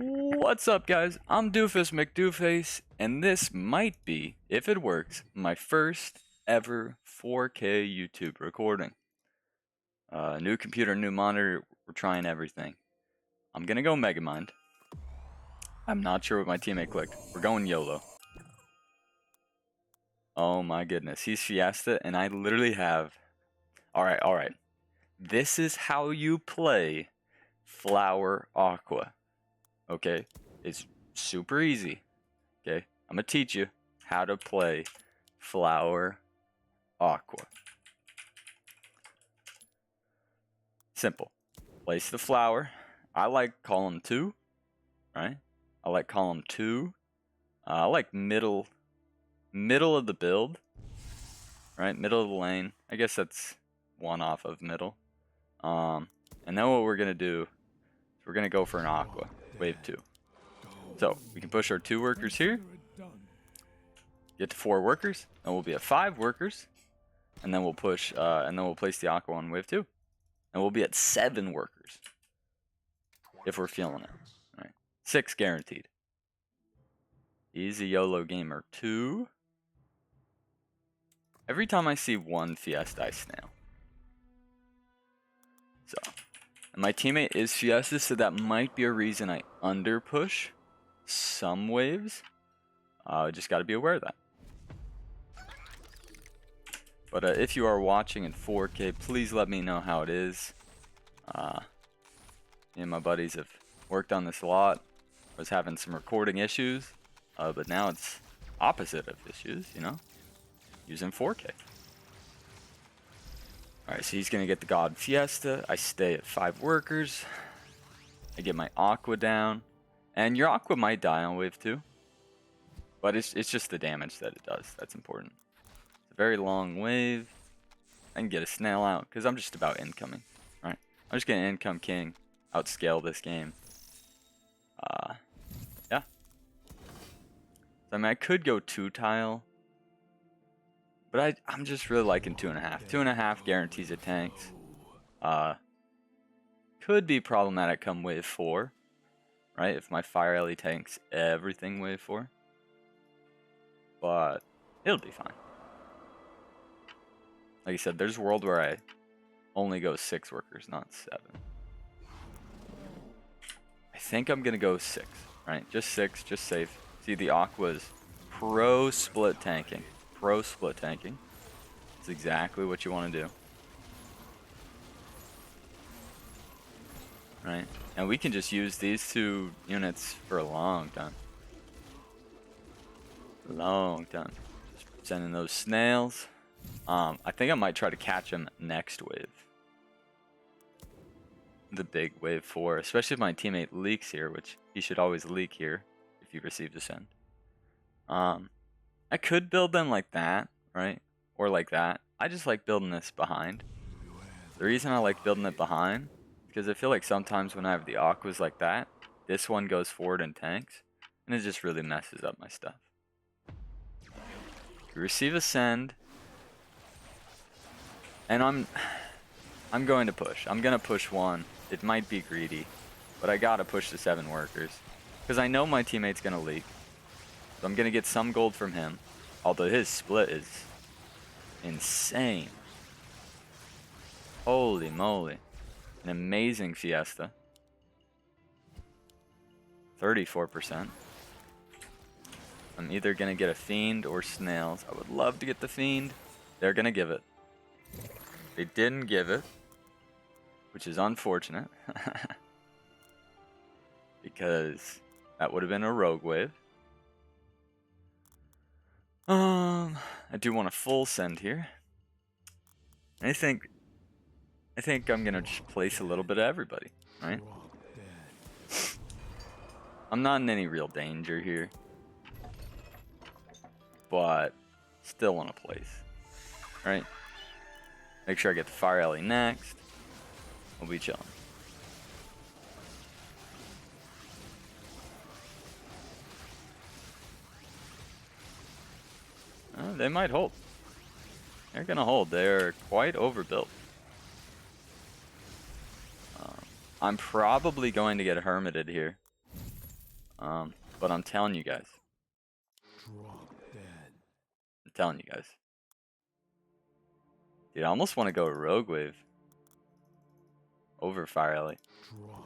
What's up, guys? I'm Doofus Mcdooface, and this might be, if it works, my first ever 4K YouTube recording. New computer, new monitor, we're trying everything. I'm gonna go Megamind. I'm not sure what my teammate clicked. We're going Yolo. Oh my goodness, he's Fiesta, and I literally have... Alright. This is how you play Flower Aqua. Okay? It's super easy. Okay? I'm gonna teach you how to play Flower Aqua. Simple. Place the flower. I like column 2. Right? I like column 2. I like middle of the build. Right? Middle of the lane. I guess that's one off of middle. And then what we're gonna do is we're gonna go for an Aqua. Wave 2. So we can push our 2 workers here. Get to 4 workers. Then we'll be at 5 workers. And then we'll push and then we'll place the Aqua on wave 2. And we'll be at 7 workers. If we're feeling it. Alright. 6 guaranteed. Easy YOLO gamer 2. Every time I see one Fiesta, I snail. So, and my teammate is Fiesta, so that might be a reason I underpush some waves. Just got to be aware of that. But if you are watching in 4K, please let me know how it is. Me and my buddies have worked on this a lot. Was having some recording issues, but now it's opposite of issues, you know, using 4K. Alright, so he's going to get the God Fiesta. I stay at 5 workers. I get my Aqua down. And your Aqua might die on wave 2. But it's just the damage that it does. That's important. It's a very long wave. I can get a snail out because I'm just about incoming. Right? I'm just going to income king. Outscale this game. Yeah. So, I mean, I could go 2 tile. But I'm just really liking 2.5. 2.5 guarantees it tanks. Could be problematic come wave 4. Right? If my Fire Alley tanks everything wave 4. But it'll be fine. Like I said, there's a world where I only go 6 workers, not 7. I think I'm going to go 6. Right? Just 6, just safe. See, the Aqua's pro split tanking. Pro split tanking. It's exactly what you want to do. Right? And we can just use these 2 units for a long time. Long time. Just sending those snails. I think I might try to catch him next wave. The big wave 4. Especially if my teammate leaks here, which he should always leak here if you receive the send. I could build them like that, right? Or like that. I just like building this behind. The reason I like building it behind is because I feel like sometimes when I have the Aquas like that, this one goes forward and tanks, and it just really messes up my stuff. You receive a send, and I'm going to push. I'm going to push 1. It might be greedy, but I got to push the 7 workers because I know my teammate's going to leak. So I'm going to get some gold from him. Although his split is insane. Holy moly. An amazing Fiesta. 34%. I'm either going to get a Fiend or Snails. I would love to get the Fiend. They're going to give it. They didn't give it. Which is unfortunate. Because that would have been a rogue wave. I do want a full send here. I think I'm gonna just place a little bit of everybody, right? I'm not in any real danger here, but still want to place, right? Make sure I get the Fire Alley next. We'll be chilling. They might hold. They're gonna hold. They're quite overbuilt. I'm probably going to get hermited here. But I'm telling you guys. I'm telling you guys. Dude, I almost want to go Rogue Wave over Fire Alley.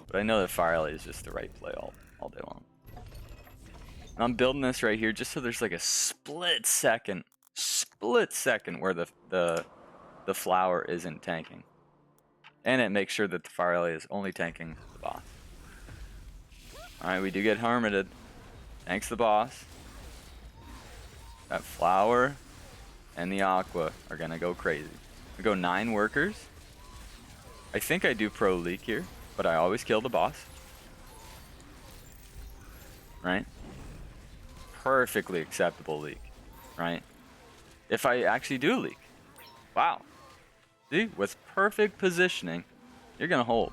But I know that Fire Alley is just the right play all day long. And I'm building this right here just so there's like a split second where the flower isn't tanking. And it makes sure that the Fire Alley is only tanking the boss. Alright, we do get Hermited. Tanks the boss. That flower and the Aqua are gonna go crazy. We go 9 workers. I think I do pro leak here, but I always kill the boss. Right? Perfectly acceptable leak. Right? If I actually do leak. Wow. See? With perfect positioning, you're gonna hold.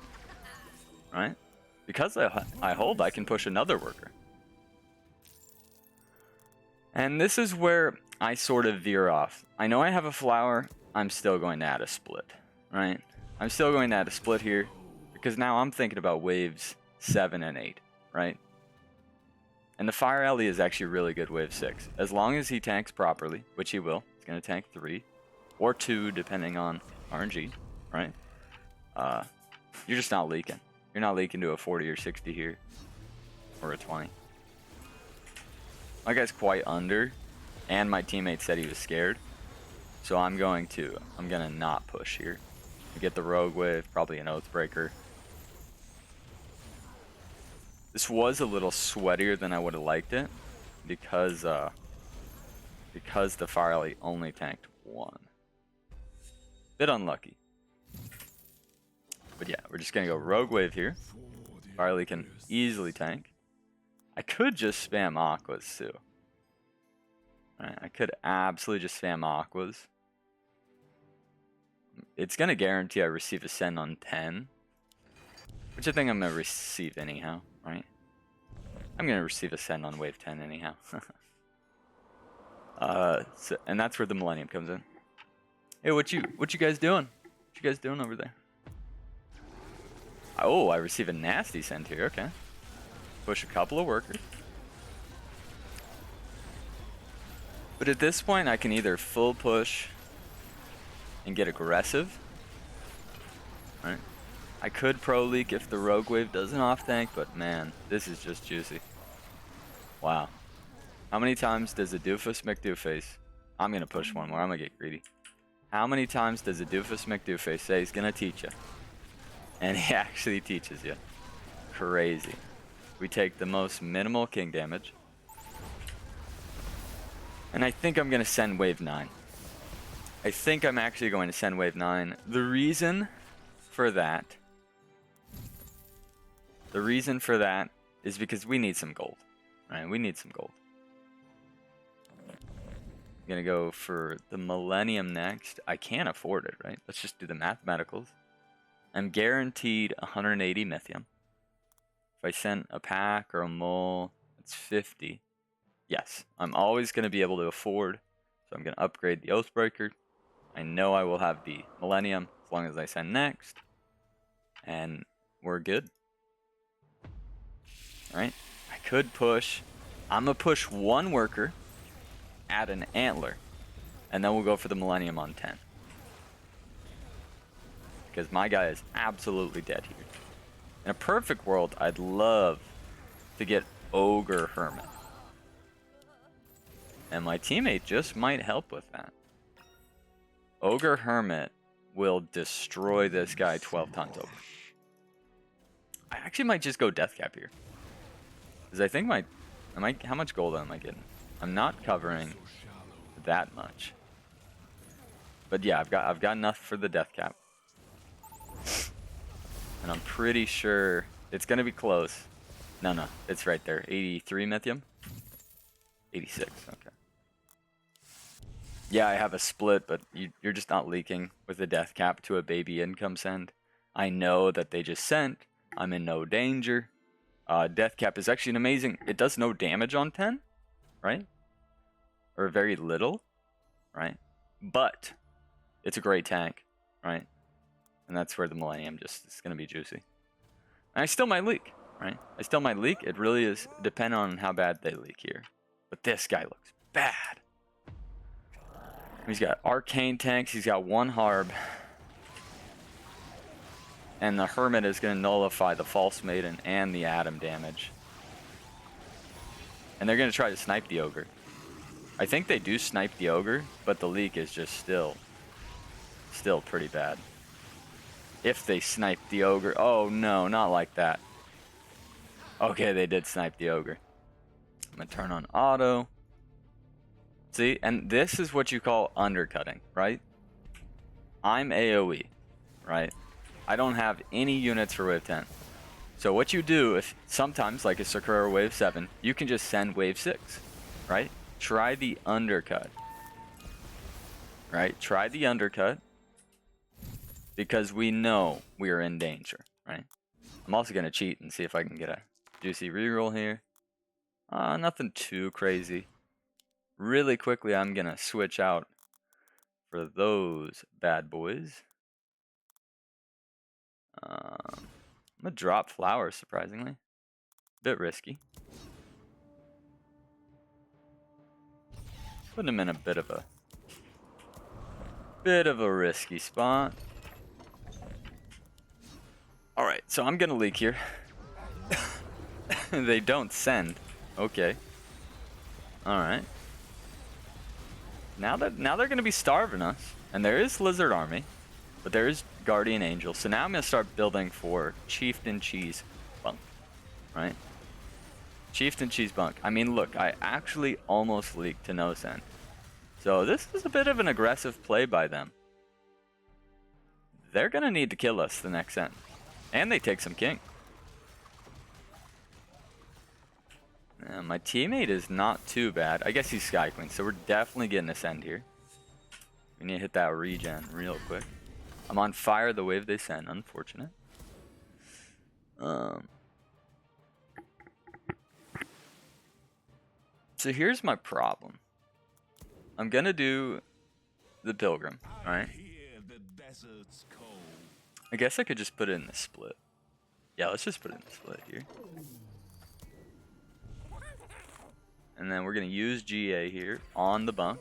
Right? Because I hold, I can push another worker. And this is where I sort of veer off. I know I have a flower, I'm still going to add a split, right? I'm still going to add a split here, because now I'm thinking about waves 7 and 8, right? And the Fire Alley is actually really good wave 6. As long as he tanks properly, which he will. He's going to tank 3, or 2, depending on RNG, right? You're just not leaking. You're not leaking to a 40 or 60 here, or a 20. My guy's quite under, and my teammate said he was scared. So I'm gonna not push here. Get the Rogue Wave, probably an Oathbreaker. This was a little sweatier than I would have liked it, because the Fire Alley only tanked 1. Bit unlucky. But yeah, we're just gonna go Rogue Wave here. Fire Alley can easily tank. I could just spam Aquas too. Right, I could absolutely just spam Aquas. It's going to guarantee I receive a send on 10. Which I think I'm going to receive anyhow, right? I'm going to receive a send on wave 10 anyhow. And that's where the Millennium comes in. Hey, what you guys doing? What you guys doing over there? Oh, I receive a nasty send here, okay. Push a couple of workers. But at this point, I can either full push and get aggressive. Right? I could pro leak if the Rogue Wave doesn't off tank, but man, this is just juicy. Wow. How many times does a Doofus Mcdooface... I'm going to push one more, I'm going to get greedy. How many times does a Doofus Mcdooface say he's going to teach you? And he actually teaches you. Crazy. We take the most minimal king damage. And I think I'm going to send wave 9. I think I'm actually going to send wave 9. The reason for that is because we need some gold. Right? We need some gold. I'm going to go for the Millennium next. I can't afford it, right? Let's just do the mathematicals. I'm guaranteed 180 Mythium. If I send a pack or a mole, it's 50. Yes, I'm always going to be able to afford. So I'm going to upgrade the Oathbreaker. I know I will have the Millennium as long as I send next. And we're good. Alright, I could push. I'm going to push one worker, add an Antler, and then we'll go for the Millennium on 10. Because my guy is absolutely dead here. In a perfect world, I'd love to get Ogre Hermit. And my teammate just might help with that. Ogre Hermit will destroy this guy 12 times over. I actually might just go Death Cap here. Because I think how much gold am I getting? I'm not covering that much. But yeah, I've got enough for the Death Cap. And I'm pretty sure it's going to be close. No, it's right there. 83 Mythium? 86, okay. Yeah, I have a split, but you're just not leaking with the Death Cap to a baby income send. I know that they just sent. I'm in no danger. Death Cap is actually amazing. It does no damage on 10, right? Or very little, right? But it's a great tank, right? And that's where the Millennium just is going to be juicy. And I still might leak, right? I still might leak. It really is dependent on how bad they leak here. But this guy looks bad. He's got arcane tanks. He's got 1 harb. And the Hermit is going to nullify the False Maiden and the Atom damage. And they're going to try to snipe the Ogre. I think they do snipe the Ogre, but the leak is just still pretty bad. If they snipe the Ogre. Oh no, not like that. Okay, they did snipe the Ogre. I'm going to turn on auto. See, and this is what you call undercutting, right? I'm AoE, right? I don't have any units for wave 10. So what you do, if sometimes, like a Sakura wave 7, you can just send wave 6, right? Try the undercut, right? Try the undercut, because we know we are in danger, right? I'm also going to cheat and see if I can get a juicy reroll here. Nothing too crazy. Really quickly, I'm going to switch out for those bad boys. I'm going to drop flowers, surprisingly. Bit risky. Putting him in a bit of a risky spot. Alright, so I'm going to leak here. They don't send. Okay. Alright. Now they're going to be starving us. And there is Lizard Army. But there is Guardian Angel. So now I'm going to start building for Chieftain Cheese Bunk. Right? Chieftain Cheese Bunk. I mean, look, I actually almost leaked to no send. So this is a bit of an aggressive play by them. They're going to need to kill us the next end. And they take some king. My teammate is not too bad. I guess he's Sky Queen, so we're definitely getting a send here. We need to hit that regen real quick. I'm on fire the wave they send. Unfortunate. So here's my problem. I'm gonna do the Pilgrim, alright? I guess I could just put it in the split. Yeah, let's just put it in the split here. And then we're gonna use GA here on the bunk.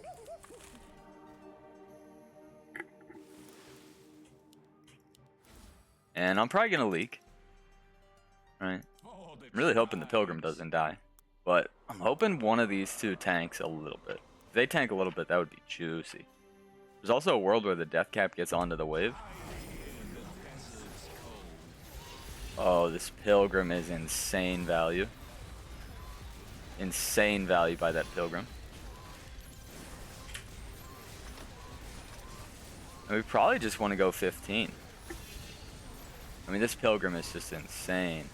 And I'm probably gonna leak. Right? I'm really hoping the Pilgrim doesn't die. But I'm hoping one of these two tanks a little bit. If they tank a little bit, that would be juicy. There's also a world where the death cap gets onto the wave. Oh, this Pilgrim is insane value. Insane value by that Pilgrim. And we probably just want to go 15. I mean, this Pilgrim is just insane.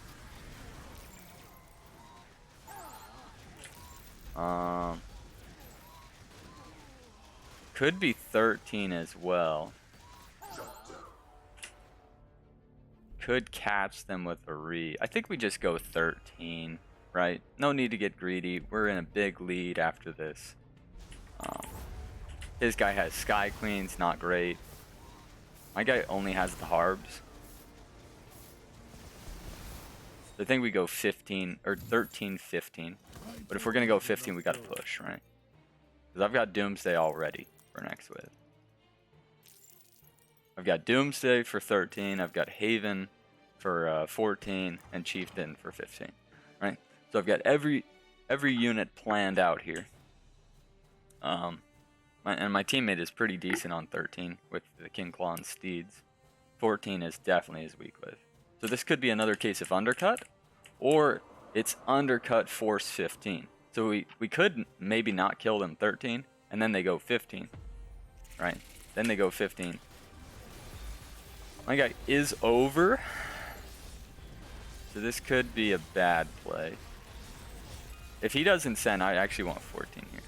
Could be 13 as well. Could catch them with a re. I think we just go 13, right? No need to get greedy. We're in a big lead after this. His guy has Sky Queens, not great. My guy only has the Harbs. I think we go 15 or 13, 15. But if we're gonna go 15, we gotta push, right? Because I've got Doomsday already for next wave. I've got Doomsday for 13. I've got Haven for 14, and Chieftain for 15. Right? So I've got every unit planned out here. And my teammate is pretty decent on 13 with the King Claw and Steeds. 14 is definitely his weak wave. So this could be another case of undercut, or it's undercut force 15. So we could maybe not kill them 13, and then they go 15, right? Then they go 15. My guy is over, so this could be a bad play. If he doesn't send, I actually want 14 here.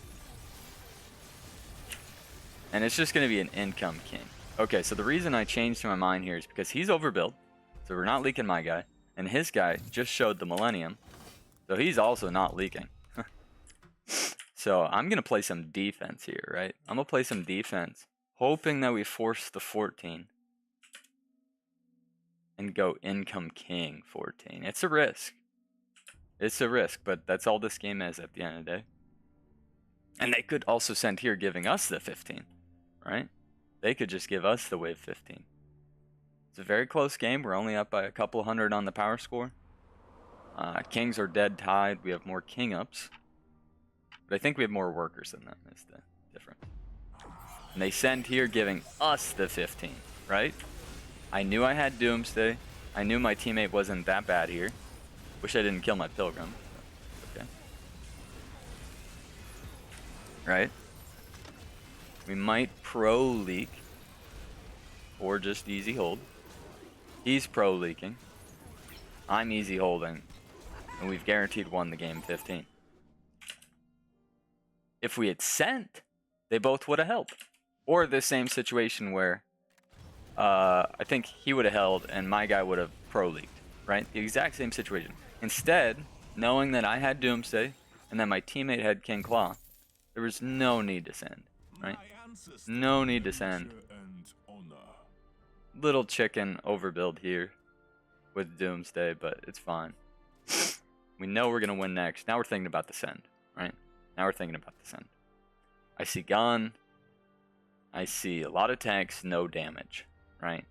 And it's just going to be an income king. Okay, so the reason I changed my mind here is because he's overbuilt. So we're not leaking my guy. And his guy just showed the Millennium. So he's also not leaking. So I'm going to play some defense here, right? I'm going to play some defense, hoping that we force the 14. And go income king 14. It's a risk. It's a risk, but that's all this game is at the end of the day. And they could also send here giving us the 15, right? They could just give us the wave 15. It's a very close game. We're only up by a couple hundred on the power score. Kings are dead tied. We have more king ups. But I think we have more workers than them is the difference. And they send here giving us the 15, right? I knew I had Doomsday. I knew my teammate wasn't that bad here. Wish I didn't kill my Pilgrim. Okay. Right? We might pro leak. Or just easy hold. He's pro leaking. I'm easy holding. And we've guaranteed won the game 15. If we had sent, they both would have held. Or the same situation where I think he would have held and my guy would have pro leaked. Right? The exact same situation. Instead, knowing that I had Doomsday and that my teammate had King Claw, there was no need to send. Right? No need to send. Little chicken overbuild here with Doomsday, but it's fine. We know we're going to win next. Now we're thinking about the send, right? Now we're thinking about the send. I see gun. I see a lot of tanks, no damage, right?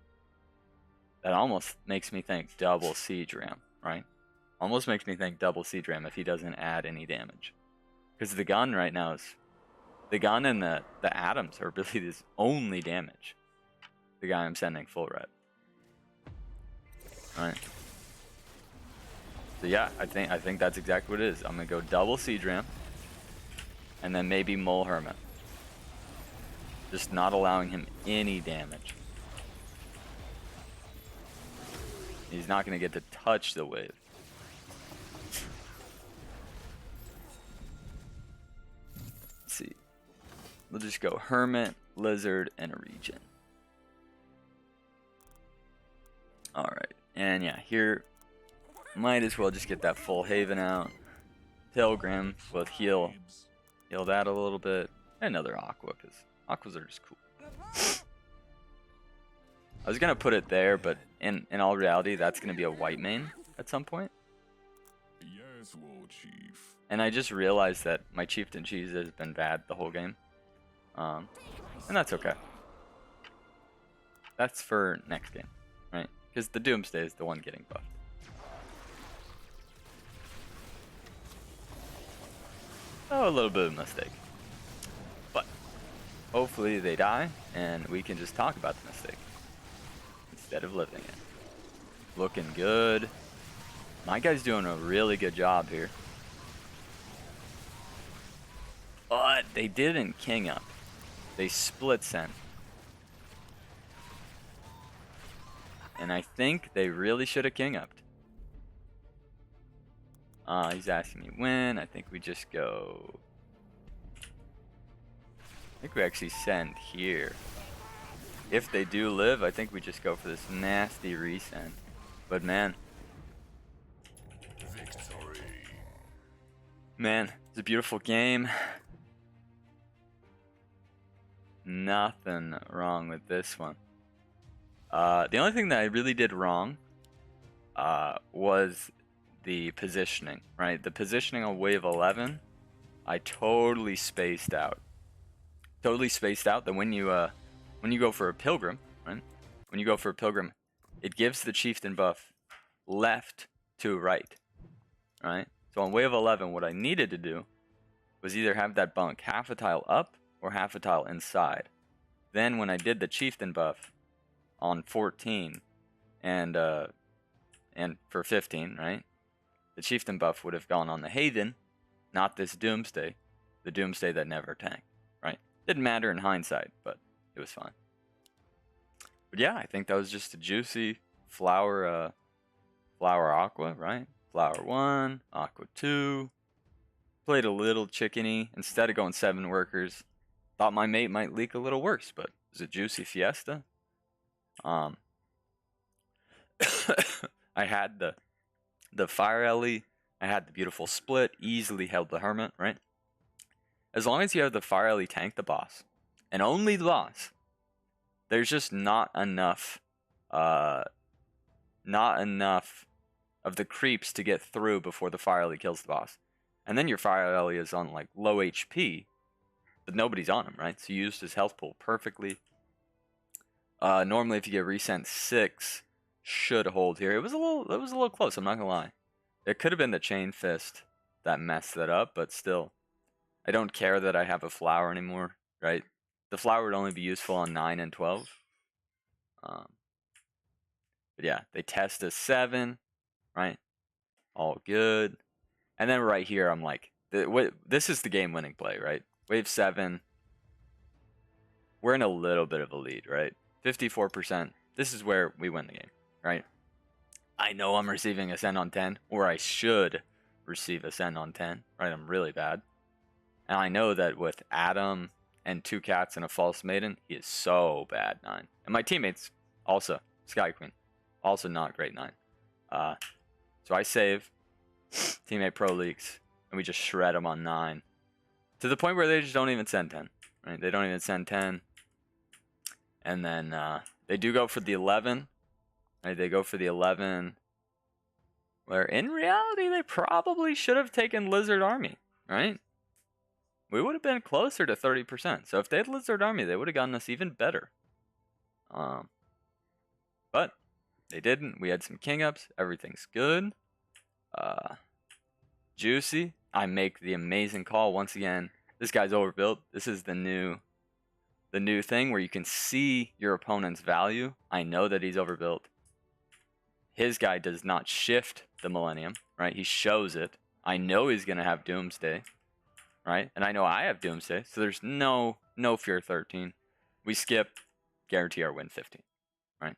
That almost makes me think double siege ram, right? Almost makes me think double siege ram if he doesn't add any damage. Because the gun right now is... The gun and the atoms are really his only damage. The guy I'm sending full red. Alright. So yeah, I think that's exactly what it is. I'm gonna go double siege ram. And then maybe Mole Hermit. Just not allowing him any damage. He's not gonna get to touch the wave. Let's see. We'll just go Hermit, Lizard, and a Regen. Alright, and yeah, here, might as well just get that full Haven out. Pilgrim will heal that a little bit. And another Aqua, because Aquas are just cool. I was going to put it there, but in all reality, that's going to be a white main at some point. Yes, Lord Chief. And I just realized that my Chieftain Cheese has been bad the whole game. And that's okay. That's for next game, right? Because the Doomsday is the one getting buffed. Oh, a little bit of a mistake. But hopefully they die, and we can just talk about the mistake instead of living it. Looking good. My guy's doing a really good job here. But they didn't king up. They split sent. And I think they really should have king upped. He's asking me when. I think we just go... I think we actually send here. If they do live, I think we just go for this nasty resend. But man. Victory. Man, it's a beautiful game. Nothing wrong with this one. The only thing that I really did wrong was the positioning, right? The positioning on wave 11, I totally spaced out. Totally spaced out that when you go for a Pilgrim, right? When you go for a Pilgrim, it gives the Chieftain buff left to right, right? So on wave 11, what I needed to do was either have that bunk half a tile up or half a tile inside. Then when I did the Chieftain buff on 14 and for 15, right? The Chieftain buff would have gone on the Haven, not this Doomsday, the Doomsday that never tanked, right? Didn't matter in hindsight, but it was fine. But yeah, I think that was just a juicy flower Aqua, right? Flower 1, Aqua 2. Played a little chickeny. Instead of going 7 workers, thought my mate might leak a little worse, but it was a juicy fiesta. I had the Fire Ellie, I had the beautiful split, easily held the Hermit, right? As long as you have the Fire Ellie tank the boss, and only the boss, there's just not enough of the creeps to get through before the fire ellie kills the boss. And then your fire ellie is on like low HP, but nobody's on him, right? So you used his health pool perfectly. Normally if you get resent 6, should hold here. It was a little close, I'm not gonna lie. It could have been the chain fist that messed that up, but still. I don't care that I have a flower anymore, right? The flower would only be useful on 9 and 12. But yeah, they test a 7, right? All good. And then right here, I'm like, this is the game-winning play, right? Wave 7. We're in a little bit of a lead, right? 54%. This is where we win the game, right? I know I'm receiving a send on 10, or I should receive a send on 10, right? I'm really bad. And I know that with Adam and 2 cats and a false maiden, he is so bad 9. And my teammates also, Sky Queen, also not great 9. So I save, teammate pro leaks, and we just shred them on 9. To the point where they just don't even send 10, right? They don't even send 10. And then they do go for the 11, right? They go for the 11, where in reality, they probably should have taken Lizard Army, right? We would have been closer to 30%. So if they had Lizard Army, they would have gotten us even better. But they didn't. We had some king ups. Everything's good. Juicy. I make the amazing call once again. This guy's overbuilt. This is the new thing where you can see your opponent's value. I know that he's overbuilt. His guy does not shift the Millennium, right? He shows it. I know he's gonna have Doomsday, right? And I know I have Doomsday, so there's no fear 13. We skip, guarantee our win 15, right?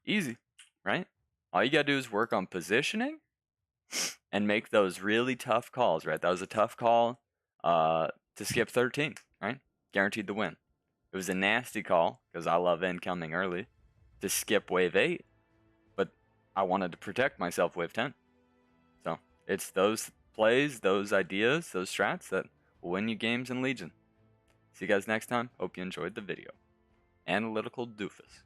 Easy, right? All you gotta do is work on positioning and make those really tough calls, right? That was a tough call to skip 13, right? Guaranteed the win. It was a nasty call, because I love incoming early, to skip wave 8, but I wanted to protect myself wave 10. So it's those plays, those ideas, those strats that will win you games in Legion. See you guys next time. Hope you enjoyed the video. Analytical Doofus.